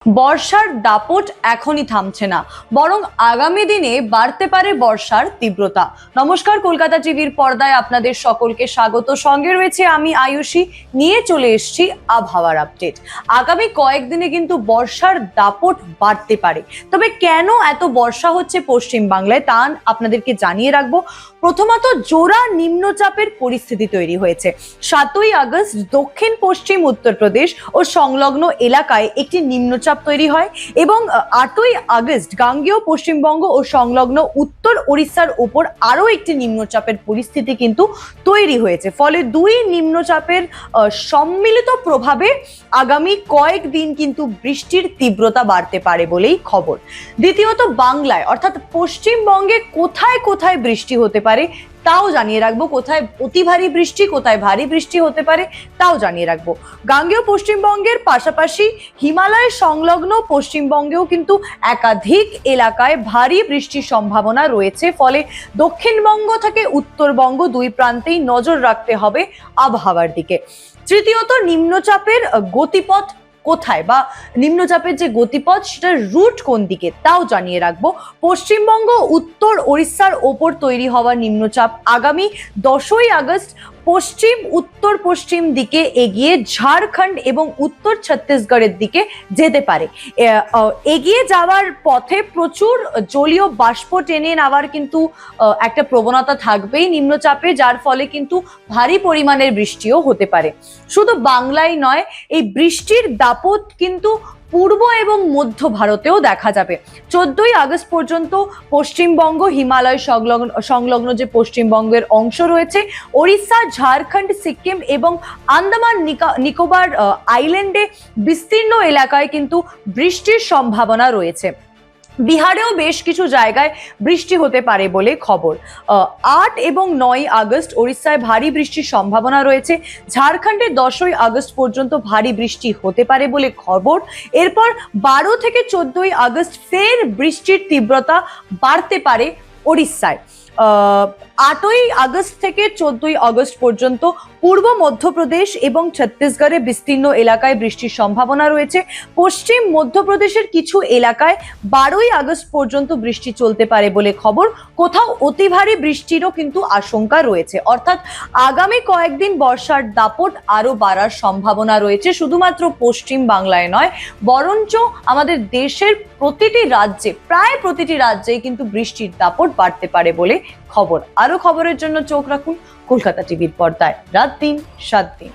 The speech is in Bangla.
বর্ষার দাপট এখনই থামছে না, বরং আগামী দিনে বাড়তে পারে বর্ষার তীব্রতা। নমস্কার, কলকাতা টিভির পর্দায় আপনাদের সকলকে স্বাগত। সঙ্গে রয়েছে আমি আয়ুষী, নিয়ে চলে এসেছি আবহাওয়ার আপডেট। আগামী কয়েকদিনে কিন্তু বর্ষার দাপট বাড়তে পারে। তবে কেন এত বর্ষা হচ্ছে পশ্চিম বাংলায় তা আপনাদেরকে জানিয়ে রাখবো। প্রথমত, জোড়া নিম্নচাপের পরিস্থিতি তৈরি হয়েছে। 7ই আগস্ট দক্ষিণ পশ্চিম উত্তরপ্রদেশ ও সংলগ্ন এলাকায় একটি নিম্নচাপ তৈরি হয় এবং 8ই আগস্ট গাঙ্গেয় পশ্চিমবঙ্গ ও সংলগ্ন উত্তর ওড়িশার উপর আরো একটি নিম্নচাপের পরিস্থিতি কিন্তু তৈরি হয়েছে। ফলে দুই নিম্নচাপের সম্মিলিত প্রভাবে আগামী কয়েকদিন কিন্তু বৃষ্টির তীব্রতা বাড়তে পারে বলেই খবর। দ্বিতীয়ত, বাংলায় অর্থাৎ পশ্চিমবঙ্গে কোথায় কোথায় বৃষ্টি হতে পারে তাও জানিয়ে রাখবো। কোথায় অতি ভারী বৃষ্টি, কোথায় ভারী বৃষ্টি হতে পারে তাও জানিয়ে রাখবো। গাঙ্গেয় পশ্চিমবঙ্গের পাশাপাশি হিমালয় সংলগ্ন পশ্চিমবঙ্গেও কিন্তু একাধিক এলাকায় ভারী বৃষ্টির সম্ভাবনা রয়েছে। ফলে দক্ষিণবঙ্গ থেকে উত্তরবঙ্গ দুই প্রান্তেই নজর রাখতে হবে আবহাওয়ার দিকে। তৃতীয়ত, নিম্নচাপের গতিপথ কোথায় বা নিম্নচাপের যে গতিপথ সেটার রুট কোন দিকে তাও জানিয়ে রাখবো। পশ্চিমবঙ্গ উত্তর ওড়িশার ওপর তৈরি হওয়া নিম্নচাপ আগামী 10ই আগস্ট পশ্চিম উত্তর পশ্চিম দিকে এগিয়ে ঝাড়খণ্ড এবং উত্তর ছত্তিশগড়ের দিকে যেতে পারে। এগিয়ে যাওয়ার পথে প্রচুর জলীয় বাষ্প টেনে নেওয়ার কিন্তু একটা প্রবণতা থাকবেই নিম্নচাপে, যার ফলে কিন্তু ভারী পরিমাণের বৃষ্টিও হতে পারে। শুধু বাংলায় নয়, এই বৃষ্টির দাপট কিন্তু পূর্ব এবং মধ্য ভারতেও দেখা যাবে। 14ই আগস্ট পর্যন্ত পশ্চিমবঙ্গ, হিমালয় সংলগ্ন যে পশ্চিমবঙ্গের অংশ রয়েছে, ওড়িশা, ঝাড়খণ্ড, সিকিম এবং আন্দামান নিকোবর আইল্যান্ডে বিস্তীর্ণ এলাকায় কিন্তু বৃষ্টির সম্ভাবনা রয়েছে। বিহারেও বেশ কিছু জায়গায় বৃষ্টি হতে পারে বলে খবর। 8 এবং 9ই আগস্ট ওড়িশায় ভারী বৃষ্টির সম্ভাবনা রয়েছে। ঝাড়খণ্ডে 10ই আগস্ট পর্যন্ত ভারী বৃষ্টি হতে পারে বলে খবর। এরপর 12 থেকে 14ই আগস্ট ফের বৃষ্টির তীব্রতা বাড়তে পারে ওড়িশায়। 8ই আগস্ট থেকে 14ই আগস্ট পর্যন্ত পূর্ব মধ্যপ্রদেশ এবং ছত্তিশগড়ে বিস্তীর্ণ এলাকায় বৃষ্টির সম্ভাবনা রয়েছে। পশ্চিম মধ্যপ্রদেশের কিছু এলাকায় 12ই আগস্ট পর্যন্ত বৃষ্টি চলতে পারে বলে খবর। কোথাও অতি ভারী বৃষ্টিরও কিন্তু আশঙ্কা রয়েছে। অর্থাৎ আগামী কয়েকদিন বর্ষার দাপট আরো বাড়ার সম্ভাবনা রয়েছে। শুধুমাত্র পশ্চিম বাংলায় নয়, বরঞ্চ আমাদের দেশের প্রতিটি রাজ্যে, প্রায় প্রতিটি রাজ্যেই কিন্তু বৃষ্টির দাপট বাড়তে পারে বলে খবর। আরো খবরের জন্য চোখ রাখুন কলকাতা টিভির পর্দায়, রাত দিন 7 দিন।